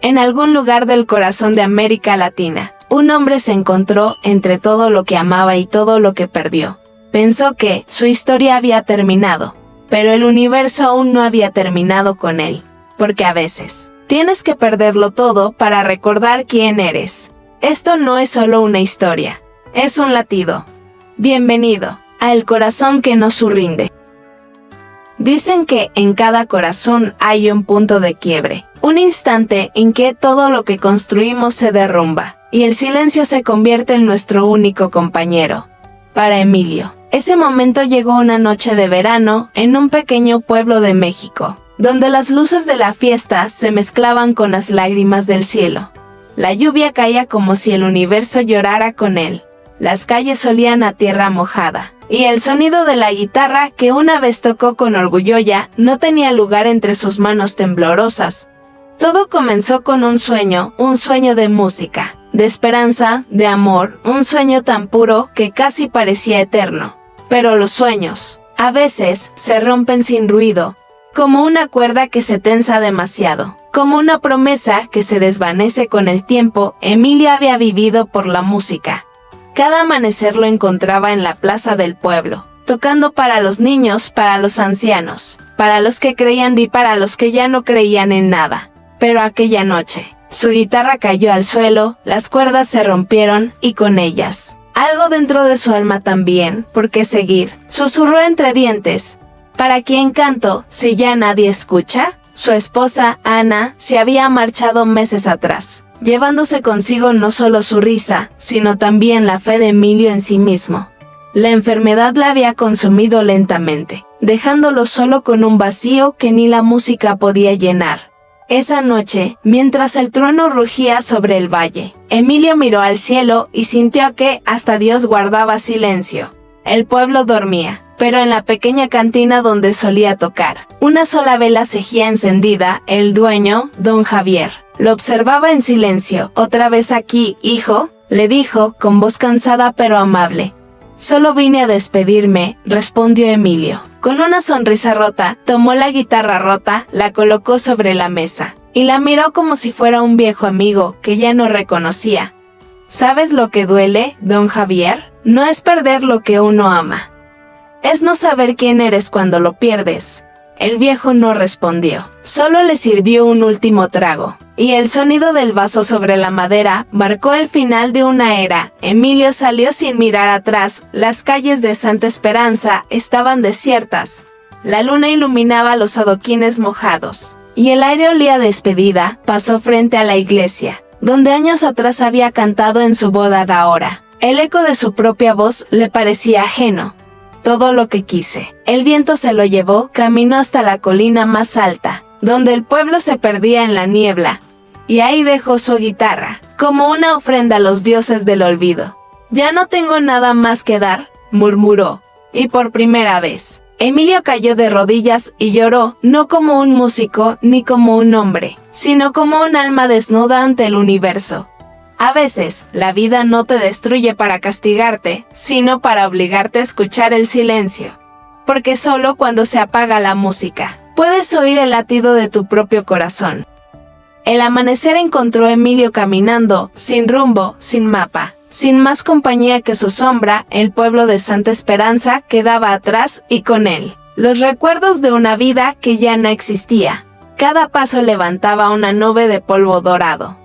En algún lugar del corazón de América Latina, un hombre se encontró entre todo lo que amaba y todo lo que perdió. Pensó que su historia había terminado, pero el universo aún no había terminado con él, porque a veces tienes que perderlo todo para recordar quién eres. Esto no es solo una historia, es un latido. Bienvenido a El corazón que no se rinde. Dicen que en cada corazón hay un punto de quiebre, un instante en que todo lo que construimos se derrumba, y el silencio se convierte en nuestro único compañero. Para Emilio, ese momento llegó una noche de verano en un pequeño pueblo de México, donde las luces de la fiesta se mezclaban con las lágrimas del cielo. La lluvia caía como si el universo llorara con él. Las calles olían a tierra mojada, y el sonido de la guitarra que una vez tocó con orgullo ya no tenía lugar entre sus manos temblorosas. Todo comenzó con un sueño de música, de esperanza, de amor, un sueño tan puro que casi parecía eterno. Pero los sueños, a veces, se rompen sin ruido, como una cuerda que se tensa demasiado, como una promesa que se desvanece con el tiempo. Emilio había vivido por la música. Cada amanecer lo encontraba en la plaza del pueblo, tocando para los niños, para los ancianos, para los que creían y para los que ya no creían en nada. Pero aquella noche, su guitarra cayó al suelo, las cuerdas se rompieron y con ellas, algo dentro de su alma también. ¿Por qué seguir? Susurró entre dientes. ¿Para quién canto si ya nadie escucha? Su esposa, Ana, se había marchado meses atrás, llevándose consigo no solo su risa, sino también la fe de Emilio en sí mismo. La enfermedad la había consumido lentamente, dejándolo solo con un vacío que ni la música podía llenar. Esa noche, mientras el trueno rugía sobre el valle, Emilio miró al cielo y sintió que hasta Dios guardaba silencio. El pueblo dormía, pero en la pequeña cantina donde solía tocar, una sola vela seguía encendida. El dueño, don Javier, lo observaba en silencio. «Otra vez aquí, hijo», le dijo con voz cansada pero amable. «Solo vine a despedirme», respondió Emilio. Con una sonrisa rota, tomó la guitarra rota, la colocó sobre la mesa, y la miró como si fuera un viejo amigo que ya no reconocía. «¿Sabes lo que duele, don Javier? No es perder lo que uno ama. Es no saber quién eres cuando lo pierdes». El viejo no respondió, solo le sirvió un último trago, y el sonido del vaso sobre la madera marcó el final de una era. Emilio salió sin mirar atrás. Las calles de Santa Esperanza estaban desiertas. La luna iluminaba los adoquines mojados, y el aire olía a despedida. Pasó frente a la iglesia, donde años atrás había cantado en su boda ahora. El eco de su propia voz le parecía ajeno. «Todo lo que quise». El viento se lo llevó, caminó hasta la colina más alta, donde el pueblo se perdía en la niebla, y ahí dejó su guitarra, como una ofrenda a los dioses del olvido. «Ya no tengo nada más que dar», murmuró, y por primera vez, Emilio cayó de rodillas y lloró, no como un músico ni como un hombre, sino como un alma desnuda ante el universo. A veces, la vida no te destruye para castigarte, sino para obligarte a escuchar el silencio. Porque solo cuando se apaga la música, puedes oír el latido de tu propio corazón. El amanecer encontró a Emilio caminando, sin rumbo, sin mapa, sin más compañía que su sombra. El pueblo de Santa Esperanza quedaba atrás, y con él, los recuerdos de una vida que ya no existía. Cada paso levantaba una nube de polvo dorado.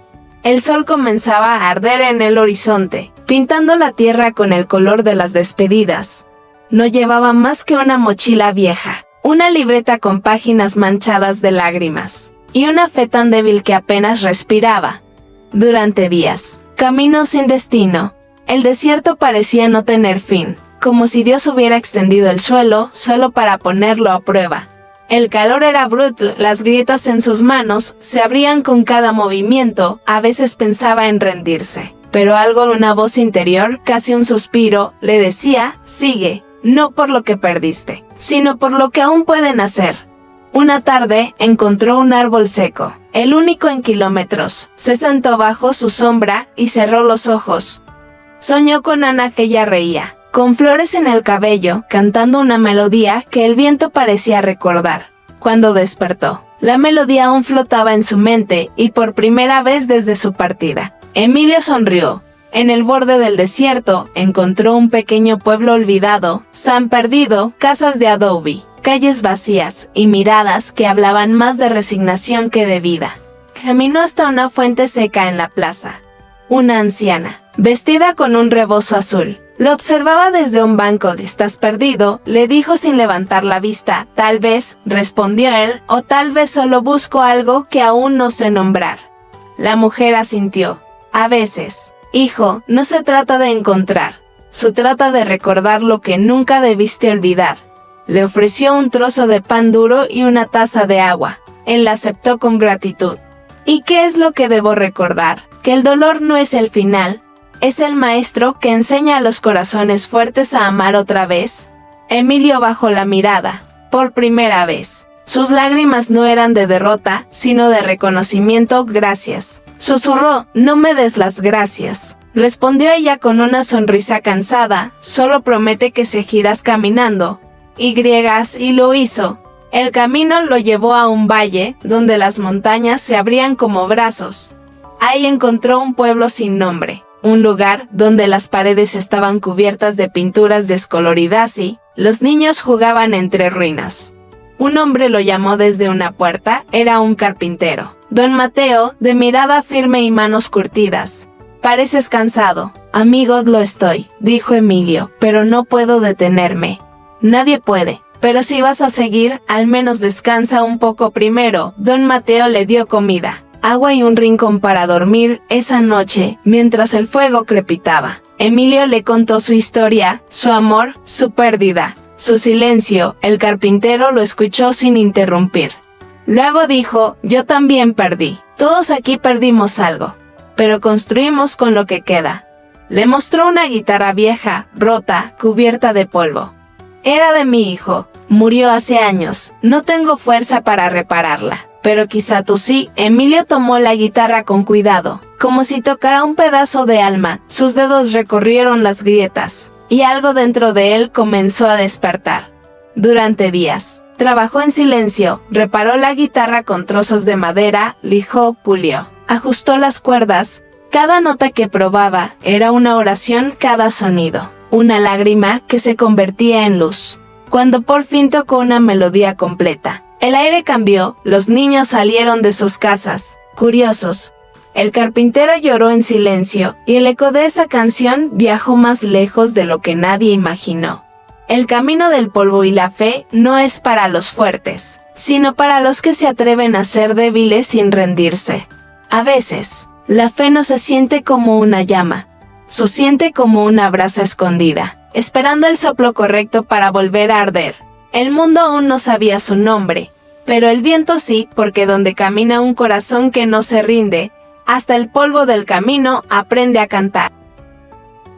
El sol comenzaba a arder en el horizonte, pintando la tierra con el color de las despedidas. No llevaba más que una mochila vieja, una libreta con páginas manchadas de lágrimas, y una fe tan débil que apenas respiraba. Durante días, caminó sin destino. El desierto parecía no tener fin, como si Dios hubiera extendido el suelo solo para ponerlo a prueba. El calor era brutal, las grietas en sus manos se abrían con cada movimiento. A veces pensaba en rendirse, pero algo en una voz interior, casi un suspiro, le decía: «Sigue, no por lo que perdiste, sino por lo que aún pueden hacer». Una tarde, encontró un árbol seco, el único en kilómetros. Se sentó bajo su sombra y cerró los ojos. Soñó con Ana, que ella reía, con flores en el cabello, cantando una melodía que el viento parecía recordar. Cuando despertó, La melodía aún flotaba en su mente y por primera vez desde su partida. Emilio sonrió. En el borde del desierto encontró un pequeño pueblo olvidado, san perdido, casas de adobe, calles vacías y miradas que hablaban más de resignación que de vida. Caminó hasta una fuente seca en la plaza. Una anciana, vestida con un rebozo azul, lo observaba desde un banco. «¿Estás perdido?», le dijo sin levantar la vista. «Tal vez», respondió él, «o tal vez solo busco algo que aún no sé nombrar». La mujer asintió. «A veces, hijo, no se trata de encontrar, se trata de recordar lo que nunca debiste olvidar». Le ofreció un trozo de pan duro y una taza de agua. Él la aceptó con gratitud. «¿Y qué es lo que debo recordar? Que el dolor no es el final. ¿Es el maestro que enseña a los corazones fuertes a amar otra vez?». Emilio bajó la mirada. Por primera vez. Sus lágrimas no eran de derrota, sino de reconocimiento. «Gracias», susurró. «No me des las gracias», respondió ella con una sonrisa cansada. «Solo promete que seguirás caminando». Y lo hizo. El camino lo llevó a un valle, donde las montañas se abrían como brazos. Ahí encontró un pueblo sin nombre. Un lugar donde las paredes estaban cubiertas de pinturas descoloridas y los niños jugaban entre ruinas. Un hombre lo llamó desde una puerta. Era un carpintero. Don Mateo, de mirada firme y manos curtidas. «Pareces cansado». «Amigo, lo estoy», dijo Emilio, «pero no puedo detenerme». «Nadie puede. Pero si vas a seguir, al menos descansa un poco primero». Don Mateo le dio comida, agua y un rincón para dormir. Esa noche, mientras el fuego crepitaba, Emilio le contó su historia, su amor, su pérdida, su silencio. El carpintero lo escuchó sin interrumpir. Luego dijo: «Yo también perdí. Todos aquí perdimos algo, pero construimos con lo que queda». Le mostró una guitarra vieja, rota, cubierta de polvo. «Era de mi hijo. Murió hace años. No tengo fuerza para repararla. Pero quizá tú sí». Emilio tomó la guitarra con cuidado, como si tocara un pedazo de alma. Sus dedos recorrieron las grietas, y algo dentro de él comenzó a despertar. Durante días, trabajó en silencio, reparó la guitarra con trozos de madera, lijó, pulió, ajustó las cuerdas. Cada nota que probaba era una oración, cada sonido una lágrima que se convertía en luz. Cuando por fin tocó una melodía completa, el aire cambió. Los niños salieron de sus casas, curiosos. El carpintero lloró en silencio, y el eco de esa canción viajó más lejos de lo que nadie imaginó. El camino del polvo y la fe no es para los fuertes, sino para los que se atreven a ser débiles sin rendirse. A veces, la fe no se siente como una llama, se siente como una brasa escondida, esperando el soplo correcto para volver a arder. El mundo aún no sabía su nombre, pero el viento sí, porque donde camina un corazón que no se rinde, hasta el polvo del camino aprende a cantar.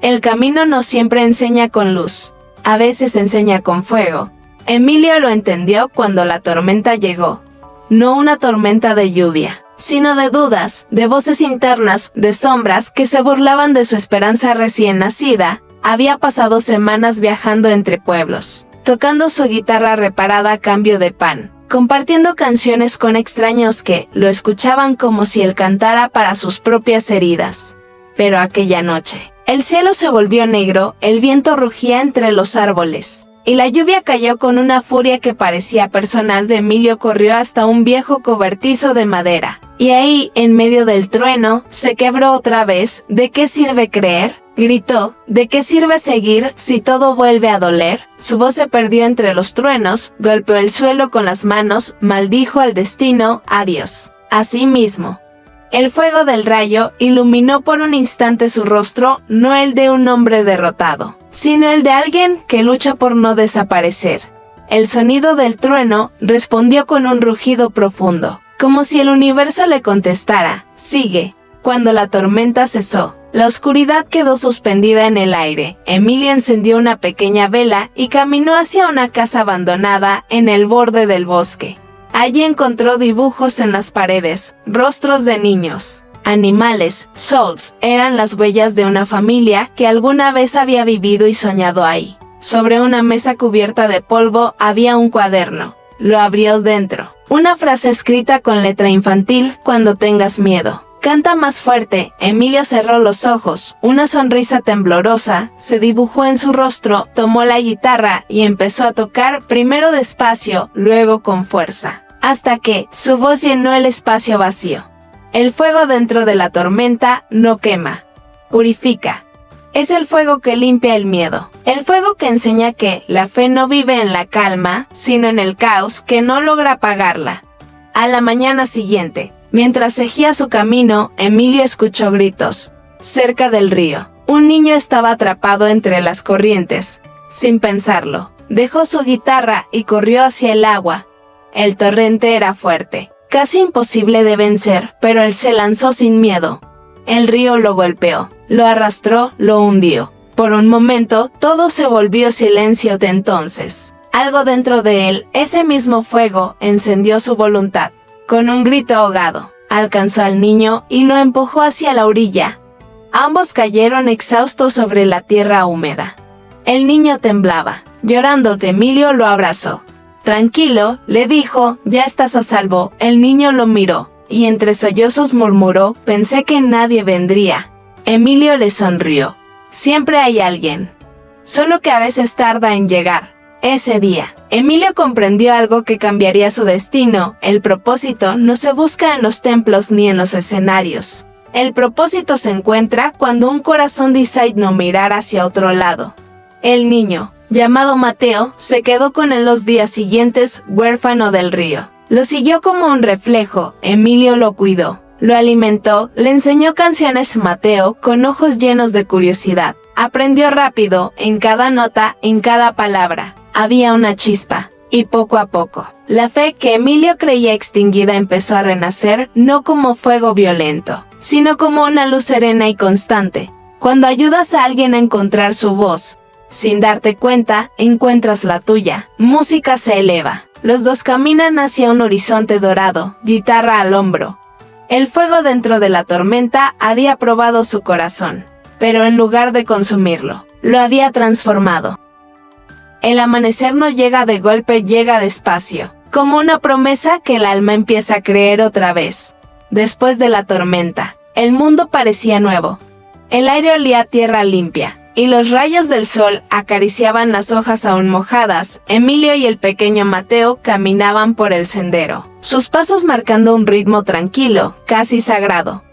El camino no siempre enseña con luz, a veces enseña con fuego. Emilio lo entendió cuando la tormenta llegó. No una tormenta de lluvia, sino de dudas, de voces internas, de sombras que se burlaban de su esperanza recién nacida. Había pasado semanas viajando entre pueblos, tocando su guitarra reparada a cambio de pan, compartiendo canciones con extraños que lo escuchaban como si él cantara para sus propias heridas. Pero aquella noche, el cielo se volvió negro, el viento rugía entre los árboles, y la lluvia cayó con una furia que parecía personal. Emilio corrió hasta un viejo cobertizo de madera, y ahí, en medio del trueno, se quebró otra vez. «¿De qué sirve creer?», gritó. «¿De qué sirve seguir si todo vuelve a doler?». Su voz se perdió entre los truenos, golpeó el suelo con las manos, maldijo al destino, a Dios, a sí mismo. El fuego del rayo iluminó por un instante su rostro, no el de un hombre derrotado, sino el de alguien que lucha por no desaparecer. El sonido del trueno respondió con un rugido profundo, como si el universo le contestara: «Sigue». Cuando la tormenta cesó, la oscuridad quedó suspendida en el aire. Emilio encendió una pequeña vela y caminó hacia una casa abandonada en el borde del bosque. Allí encontró dibujos en las paredes, rostros de niños, animales, souls. Eran las huellas de una familia que alguna vez había vivido y soñado ahí. Sobre una mesa cubierta de polvo había un cuaderno. Lo abrió. Dentro Una frase escrita con letra infantil: cuando tengas miedo. Canta más fuerte. Emilio cerró los ojos. Una sonrisa temblorosa se dibujó en su rostro, tomó la guitarra y empezó a tocar, primero despacio, luego con fuerza, hasta que su voz llenó el espacio vacío. El fuego dentro de la tormenta no quema, purifica. Es el fuego que limpia el miedo. El fuego que enseña que la fe no vive en la calma, sino en el caos que no logra apagarla. A la mañana siguiente, mientras seguía su camino, Emilio escuchó gritos. Cerca del río, un niño estaba atrapado entre las corrientes. Sin pensarlo, dejó su guitarra y corrió hacia el agua. El torrente era fuerte, casi imposible de vencer, pero él se lanzó sin miedo. El río lo golpeó, lo arrastró, lo hundió. Por un momento, todo se volvió silencio de entonces. Algo dentro de él, ese mismo fuego, encendió su voluntad. Con un grito ahogado, alcanzó al niño y lo empujó hacia la orilla. Ambos cayeron exhaustos sobre la tierra húmeda. El niño temblaba. Llorando, Emilio lo abrazó. Tranquilo, le dijo, ya estás a salvo. El niño lo miró, y entre sollozos murmuró, pensé que nadie vendría. Emilio le sonrió. Siempre hay alguien. Solo que a veces tarda en llegar. Ese día, Emilio comprendió algo que cambiaría su destino. El propósito no se busca en los templos ni en los escenarios. El propósito se encuentra cuando un corazón decide no mirar hacia otro lado. El niño, llamado Mateo, se quedó con él los días siguientes, huérfano del río. Lo siguió como un reflejo. Emilio lo cuidó, lo alimentó, le enseñó canciones. Mateo, con ojos llenos de curiosidad, aprendió rápido, en cada nota, en cada palabra. Había una chispa, y poco a poco, la fe que Emilio creía extinguida empezó a renacer, no como fuego violento, sino como una luz serena y constante. Cuando ayudas a alguien a encontrar su voz, sin darte cuenta, encuentras la tuya. Música se eleva. Los dos caminan hacia un horizonte dorado, guitarra al hombro. El fuego dentro de la tormenta había probado su corazón, pero en lugar de consumirlo, lo había transformado. El amanecer no llega de golpe, llega despacio, como una promesa que el alma empieza a creer otra vez. Después de la tormenta, el mundo parecía nuevo. El aire olía a tierra limpia, y los rayos del sol acariciaban las hojas aún mojadas. Emilio y el pequeño Mateo caminaban por el sendero, sus pasos marcando un ritmo tranquilo, casi sagrado.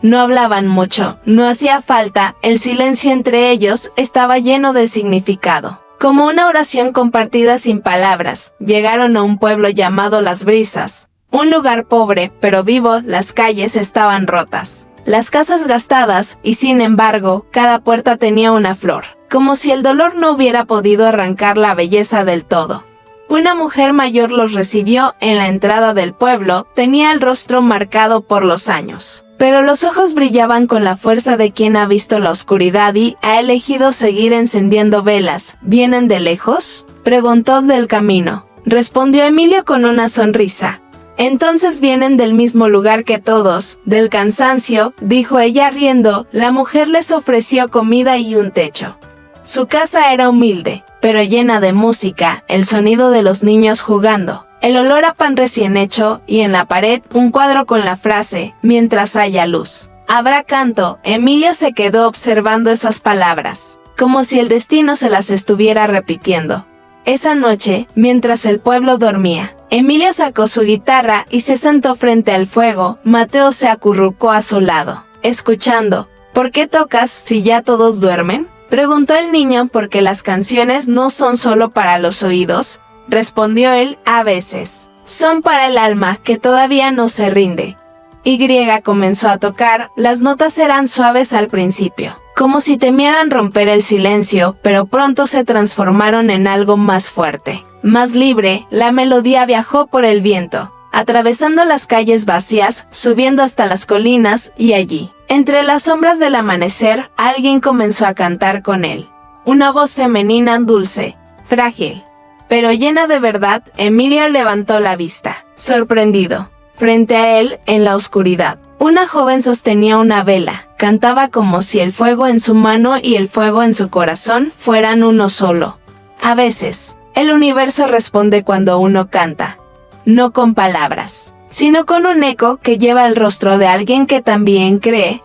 No hablaban mucho, no hacía falta, el silencio entre ellos estaba lleno de significado. Como una oración compartida sin palabras, llegaron a un pueblo llamado Las Brisas. Un lugar pobre, pero vivo. Las calles estaban rotas, las casas gastadas, y sin embargo, cada puerta tenía una flor, como si el dolor no hubiera podido arrancar la belleza del todo. Una mujer mayor los recibió en la entrada del pueblo. Tenía el rostro marcado por los años, pero los ojos brillaban con la fuerza de quien ha visto la oscuridad y ha elegido seguir encendiendo velas. ¿Vienen de lejos?, preguntó. Del camino, respondió Emilio con una sonrisa. Entonces vienen del mismo lugar que todos. Del cansancio, dijo ella riendo. La mujer les ofreció comida y un techo. Su casa era humilde, pero llena de música, el sonido de los niños jugando, el olor a pan recién hecho, y en la pared un cuadro con la frase, mientras haya luz, habrá canto. Emilio se quedó observando esas palabras, como si el destino se las estuviera repitiendo. Esa noche, mientras el pueblo dormía, Emilio sacó su guitarra y se sentó frente al fuego. Mateo se acurrucó a su lado, escuchando. ¿Por qué tocas si ya todos duermen?, preguntó el niño. Porque las canciones no son solo para los oídos, respondió él. A veces son para el alma que todavía no se rinde. Y comenzó a tocar. Las notas eran suaves al principio, como si temieran romper el silencio, pero pronto se transformaron en algo más fuerte, más libre. La melodía viajó por el viento, atravesando las calles vacías, subiendo hasta las colinas, y allí, entre las sombras del amanecer, alguien comenzó a cantar con él. Una voz femenina dulce, frágil, pero llena de verdad. Emilio levantó la vista, sorprendido. Frente a él, en la oscuridad, una joven sostenía una vela. Cantaba como si el fuego en su mano y el fuego en su corazón fueran uno solo. A veces, el universo responde cuando uno canta. no con palabras, sino con un eco que lleva el rostro de alguien que también cree.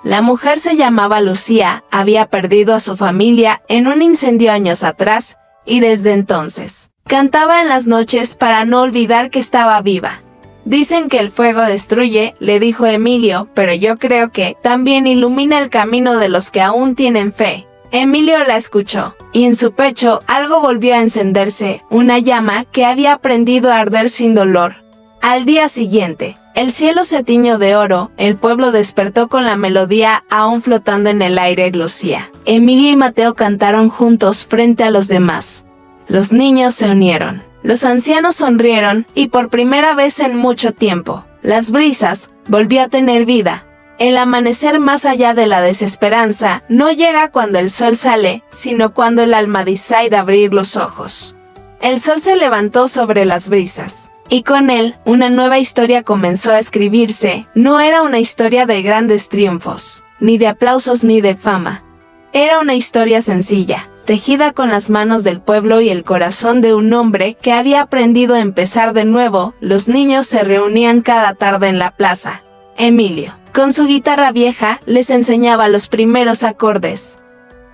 La mujer se llamaba Lucía, había perdido a su familia en un incendio años atrás, y desde entonces cantaba en las noches para no olvidar que estaba viva. Dicen que el fuego destruye, le dijo Emilio, pero yo creo que también ilumina el camino de los que aún tienen fe. Emilio la escuchó, y en su pecho algo volvió a encenderse, una llama que había aprendido a arder sin dolor. Al día siguiente, el cielo se tiñó de oro, el pueblo despertó con la melodía aún flotando en el aire. Lucía, Emilio y Mateo cantaron juntos frente a los demás. Los niños se unieron, los ancianos sonrieron, y por primera vez en mucho tiempo, las brisas volvió a tener vida. El amanecer más allá de la desesperanza no llega cuando el sol sale, sino cuando el alma decide abrir los ojos. El sol se levantó sobre las brisas, y con él una nueva historia comenzó a escribirse. No era una historia de grandes triunfos, ni de aplausos ni de fama. Era una historia sencilla, tejida con las manos del pueblo y el corazón de un hombre que había aprendido a empezar de nuevo. Los niños se reunían cada tarde en la plaza. Emilio, con su guitarra vieja, les enseñaba los primeros acordes.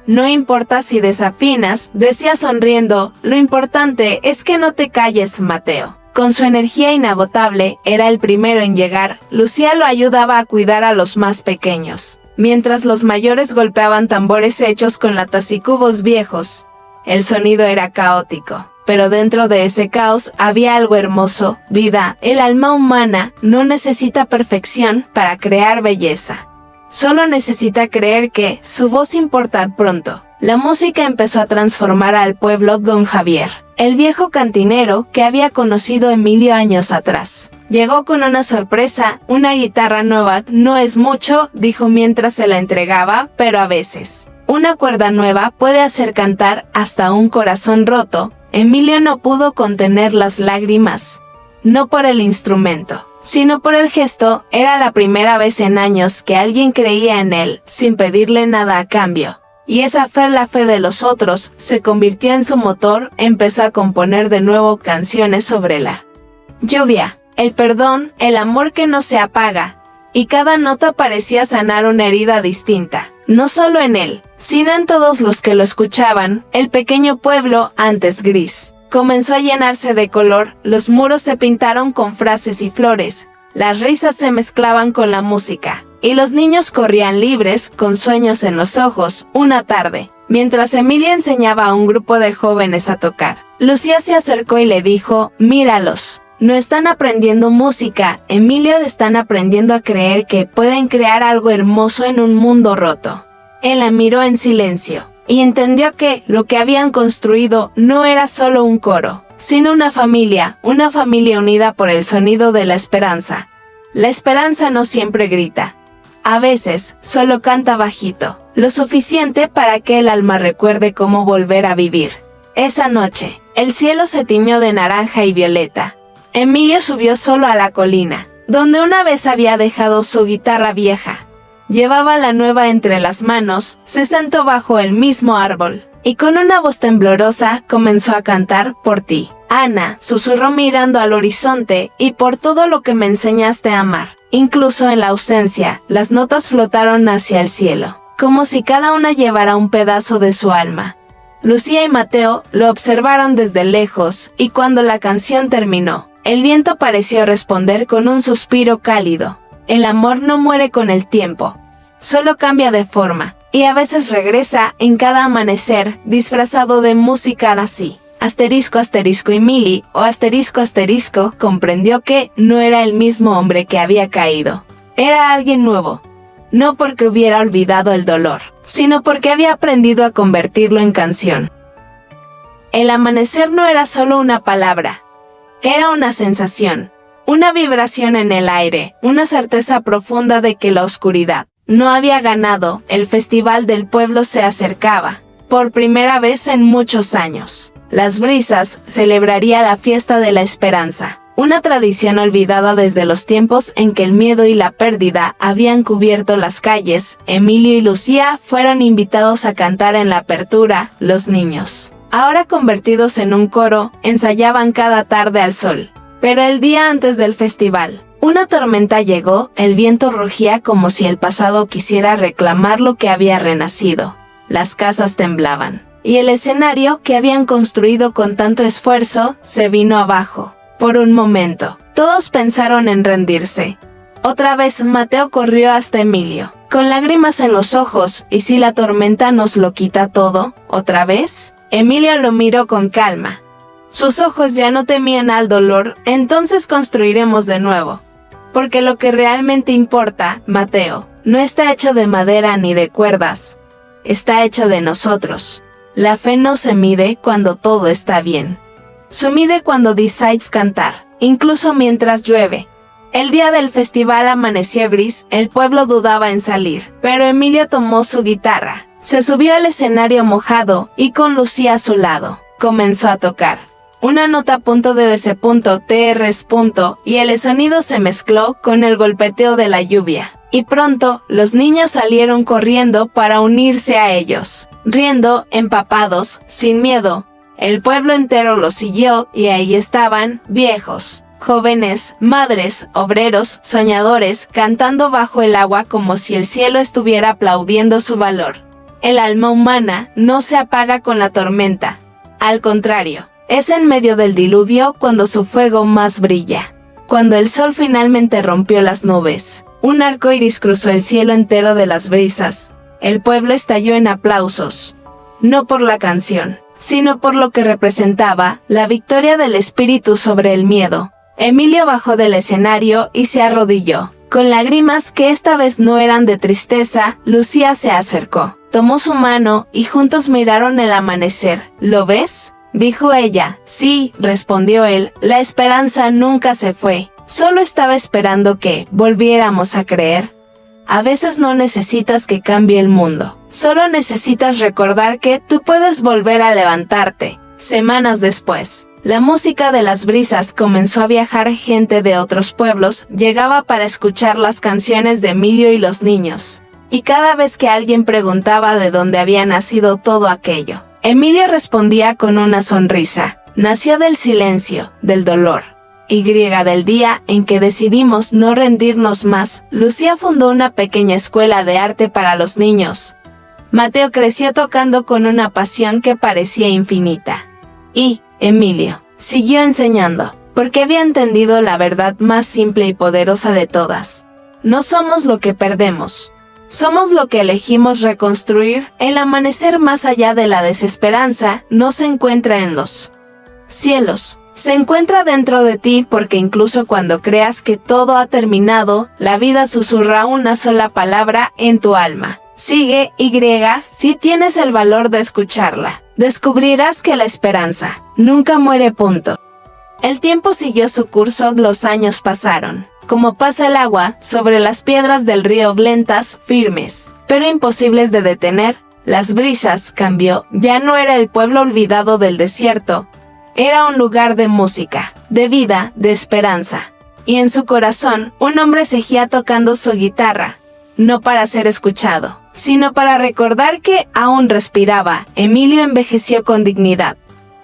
No importa si desafinas, decía sonriendo, lo importante es que no te calles, Mateo. Con su energía inagotable, era el primero en llegar. Lucía lo ayudaba a cuidar a los más pequeños, mientras los mayores golpeaban tambores hechos con latas y cubos viejos. El sonido era caótico, pero dentro de ese caos había algo hermoso, vida. El alma humana no necesita perfección para crear belleza. Solo necesita creer que su voz importa. Pronto, la música empezó a transformar al pueblo. Don Javier, el viejo cantinero que había conocido Emilio años atrás, llegó con una sorpresa, una guitarra nueva. No es mucho, dijo mientras se la entregaba, pero a veces una cuerda nueva puede hacer cantar hasta un corazón roto. Emilio no pudo contener las lágrimas, no por el instrumento, sino por el gesto. Era la primera vez en años que alguien creía en él, sin pedirle nada a cambio. Y esa fe, la fe de los otros, se convirtió en su motor. Empezó a componer de nuevo canciones sobre la lluvia, el perdón, el amor que no se apaga. Y cada nota parecía sanar una herida distinta, no solo en él, sino en todos los que lo escuchaban. El pequeño pueblo, antes gris, comenzó a llenarse de color. Los muros se pintaron con frases y flores, las risas se mezclaban con la música, y los niños corrían libres, con sueños en los ojos. Una tarde, mientras Emilia enseñaba a un grupo de jóvenes a tocar, Lucía se acercó y le dijo, míralos, no están aprendiendo música, Emilio, están aprendiendo a creer que pueden crear algo hermoso en un mundo roto. Él la miró en silencio, y entendió que lo que habían construido no era solo un coro, sino una familia unida por el sonido de la esperanza. La esperanza no siempre grita. A veces, solo canta bajito, lo suficiente para que el alma recuerde cómo volver a vivir. Esa noche, el cielo se tiñó de naranja y violeta. Emilio subió solo a la colina, donde una vez había dejado su guitarra vieja. Llevaba la nueva entre las manos, se sentó bajo el mismo árbol, y con una voz temblorosa comenzó a cantar. Por ti, Ana, susurró mirando al horizonte, y por todo lo que me enseñaste a amar. Incluso en la ausencia, las notas flotaron hacia el cielo, como si cada una llevara un pedazo de su alma. Lucía y Mateo lo observaron desde lejos, y cuando la canción terminó, el viento pareció responder con un suspiro cálido. El amor no muere con el tiempo, solo cambia de forma, y a veces regresa en cada amanecer, disfrazado de música. Así. Asterisco asterisco Emily, o asterisco asterisco, comprendió que no era el mismo hombre que había caído. Era alguien nuevo. No porque hubiera olvidado el dolor, sino porque había aprendido a convertirlo en canción. El amanecer no era solo una palabra. Era una sensación, una vibración en el aire, una certeza profunda de que la oscuridad no había ganado. El festival del pueblo se acercaba. Por primera vez en muchos años, Las Brisas celebraría la fiesta de la esperanza, una tradición olvidada desde los tiempos en que el miedo y la pérdida habían cubierto las calles. Emilio y Lucía fueron invitados a cantar en la apertura. Los niños, ahora convertidos en un coro, ensayaban cada tarde al sol, Pero el día antes del festival, una tormenta llegó, el viento rugía como si el pasado quisiera reclamar lo que había renacido. Las casas temblaban, y el escenario que habían construido con tanto esfuerzo se vino abajo. Por un momento, todos pensaron en rendirse. Otra vez Mateo corrió hasta Emilio, con lágrimas en los ojos. ¿Y si la tormenta nos lo quita todo, otra vez? Emilio lo miró con calma. Sus ojos ya no temían al dolor. Entonces construiremos de nuevo. Porque lo que realmente importa, Mateo, no está hecho de madera ni de cuerdas. Está hecho de nosotros. La fe no se mide cuando todo está bien. Se mide cuando decides cantar, incluso mientras llueve. El día del festival amaneció gris, el pueblo dudaba en salir, pero Emilio tomó su guitarra, se subió al escenario mojado y con Lucía a su lado, comenzó a tocar. Una nota .ds.trs. Y el sonido se mezcló con el golpeteo de la lluvia. Y pronto, los niños salieron corriendo para unirse a ellos, riendo, empapados, sin miedo. El pueblo entero los siguió y ahí estaban, viejos, jóvenes, madres, obreros, soñadores, cantando bajo el agua como si el cielo estuviera aplaudiendo su valor. El alma humana no se apaga con la tormenta. Al contrario, es en medio del diluvio cuando su fuego más brilla. Cuando el sol finalmente rompió las nubes, un arco iris cruzó el cielo entero de las brisas. El pueblo estalló en aplausos. No por la canción, sino por lo que representaba, la victoria del espíritu sobre el miedo. Emilio bajó del escenario y se arrodilló. Con lágrimas que esta vez no eran de tristeza, Lucía se acercó, tomó su mano y juntos miraron el amanecer. ¿Lo ves?, dijo ella. Sí, respondió él, la esperanza nunca se fue. Solo estaba esperando que volviéramos a creer. A veces no necesitas que cambie el mundo. Solo necesitas recordar que tú puedes volver a levantarte. Semanas después, la música de las brisas comenzó a viajar. Gente de otros pueblos llegaba para escuchar las canciones de Emilio y los niños. Y cada vez que alguien preguntaba de dónde había nacido todo aquello, Emilio respondía con una sonrisa. Nació del silencio, del dolor. Y del día en que decidimos no rendirnos más. Lucía fundó una pequeña escuela de arte para los niños. Mateo creció tocando con una pasión que parecía infinita. Y Emilio siguió enseñando, porque había entendido la verdad más simple y poderosa de todas. No somos lo que perdemos. Somos lo que elegimos reconstruir. El amanecer más allá de la desesperanza no se encuentra en los cielos. Se encuentra dentro de ti, porque incluso cuando creas que todo ha terminado, la vida susurra una sola palabra en tu alma. Sigue, si tienes el valor de escucharla. Descubrirás que la esperanza nunca muere. Punto. El tiempo siguió su curso, los años pasaron. Como pasa el agua sobre las piedras del río, lentas, firmes, pero imposibles de detener. Las brisas cambió, ya no era el pueblo olvidado del desierto. Era un lugar de música, de vida, de esperanza. Y en su corazón, un hombre seguía tocando su guitarra. No para ser escuchado, sino para recordar que aún respiraba. Emilio envejeció con dignidad.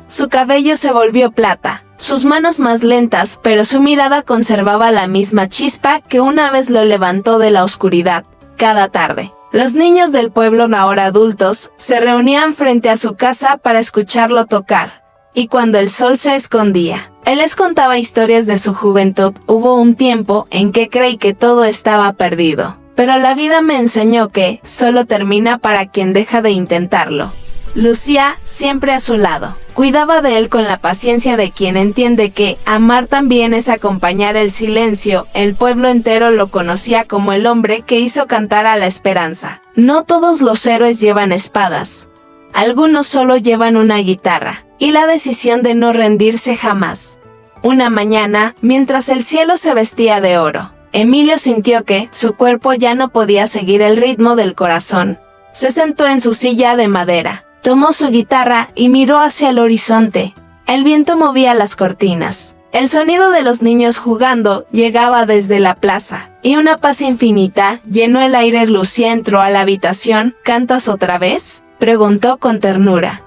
Su cabello se volvió plata, sus manos más lentas, pero su mirada conservaba la misma chispa que una vez lo levantó de la oscuridad. Cada tarde, los niños del pueblo, ahora adultos, se reunían frente a su casa para escucharlo tocar. Y cuando el sol se escondía, él les contaba historias de su juventud. Hubo un tiempo en que creí que todo estaba perdido, pero la vida me enseñó que solo termina para quien deja de intentarlo. Lucía, siempre a su lado, cuidaba de él con la paciencia de quien entiende que amar también es acompañar el silencio. El pueblo entero lo conocía como el hombre que hizo cantar a la esperanza. No todos los héroes llevan espadas. Algunos solo llevan una guitarra y la decisión de no rendirse jamás. Una mañana, mientras el cielo se vestía de oro, Emilio sintió que su cuerpo ya no podía seguir el ritmo del corazón. Se sentó en su silla de madera, tomó su guitarra y miró hacia el horizonte. El viento movía las cortinas. El sonido de los niños jugando llegaba desde la plaza, y una paz infinita llenó el aire. Lucía entró a la habitación. ¿Cantas otra vez?, preguntó con ternura.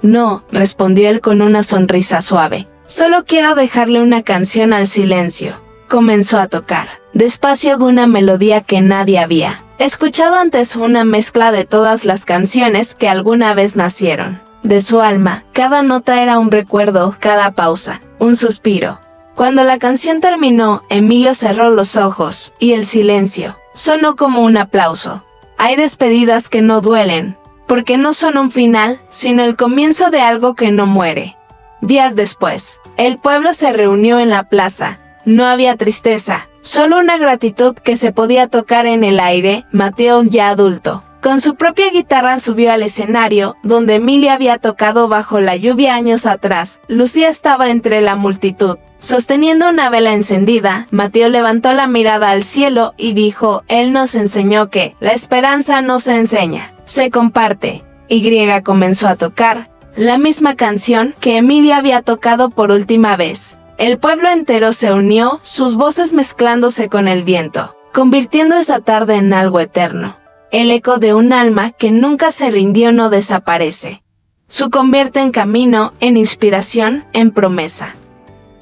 No, respondió él con una sonrisa suave. Solo quiero dejarle una canción al silencio. Comenzó a tocar, despacio, una melodía que nadie había escuchado antes, una mezcla de todas las canciones que alguna vez nacieron de su alma. Cada nota era un recuerdo, cada pausa, un suspiro. Cuando la canción terminó, Emilio cerró los ojos, y el silencio sonó como un aplauso. Hay despedidas que no duelen, porque no son un final, sino el comienzo de algo que no muere. Días después, el pueblo se reunió en la plaza. No había tristeza, solo una gratitud que se podía tocar en el aire. Mateo, ya adulto, con su propia guitarra subió al escenario, donde Emilio había tocado bajo la lluvia años atrás. Lucía estaba entre la multitud, sosteniendo una vela encendida. Mateo levantó la mirada al cielo y dijo: Él nos enseñó que la esperanza no se enseña, se comparte. Y comenzó a tocar la misma canción que Emilio había tocado por última vez. El pueblo entero se unió, sus voces mezclándose con el viento, convirtiendo esa tarde en algo eterno. El eco de un alma que nunca se rindió no desaparece. Se convierte en camino, en inspiración, en promesa.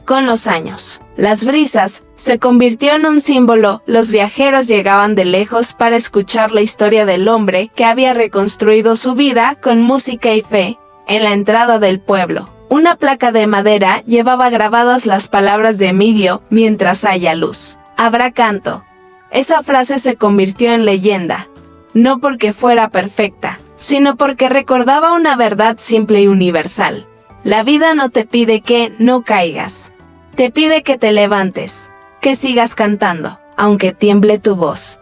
Con los años, las brisas se convirtió en un símbolo. Los viajeros llegaban de lejos para escuchar la historia del hombre que había reconstruido su vida con música y fe. En la entrada del pueblo, una placa de madera llevaba grabadas las palabras de Emilio: mientras haya luz, habrá canto. Esa frase se convirtió en leyenda, no porque fuera perfecta, sino porque recordaba una verdad simple y universal. La vida no te pide que no caigas, te pide que te levantes, que sigas cantando, aunque tiemble tu voz,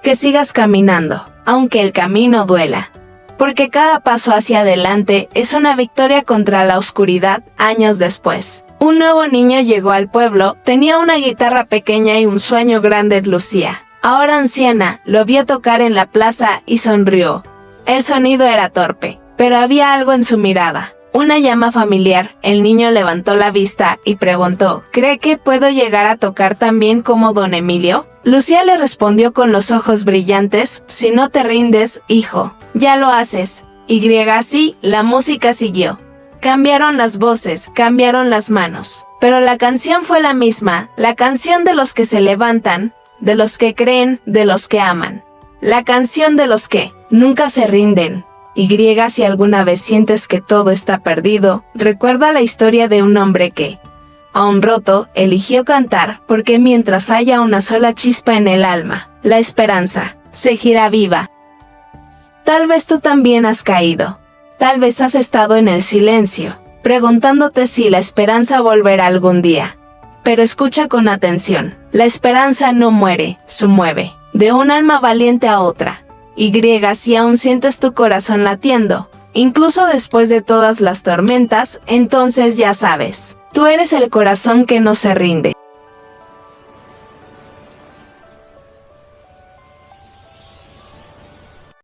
que sigas caminando, aunque el camino duela. Porque cada paso hacia adelante es una victoria contra la oscuridad. Años después, un nuevo niño llegó al pueblo. Tenía una guitarra pequeña y un sueño grande. Lucía, ahora anciana, lo vio tocar en la plaza y sonrió. El sonido era torpe, pero había algo en su mirada, una llama familiar. El niño levantó la vista y preguntó: ¿Cree que puedo llegar a tocar tan bien como don Emilio? Lucía le respondió con los ojos brillantes: si no te rindes, hijo, ya lo haces. Y así, la música siguió. Cambiaron las voces, cambiaron las manos, pero la canción fue la misma, la canción de los que se levantan, de los que creen, de los que aman. La canción de los que nunca se rinden. Y si alguna vez sientes que todo está perdido, recuerda la historia de un hombre que, aún roto, eligió cantar, porque mientras haya una sola chispa en el alma, la esperanza seguirá viva. Tal vez tú también has caído. Tal vez has estado en el silencio, preguntándote si la esperanza volverá algún día. Pero escucha con atención. La esperanza no muere, se mueve, de un alma valiente a otra. Y si aún sientes tu corazón latiendo, incluso después de todas las tormentas, entonces ya sabes, tú eres el corazón que no se rinde.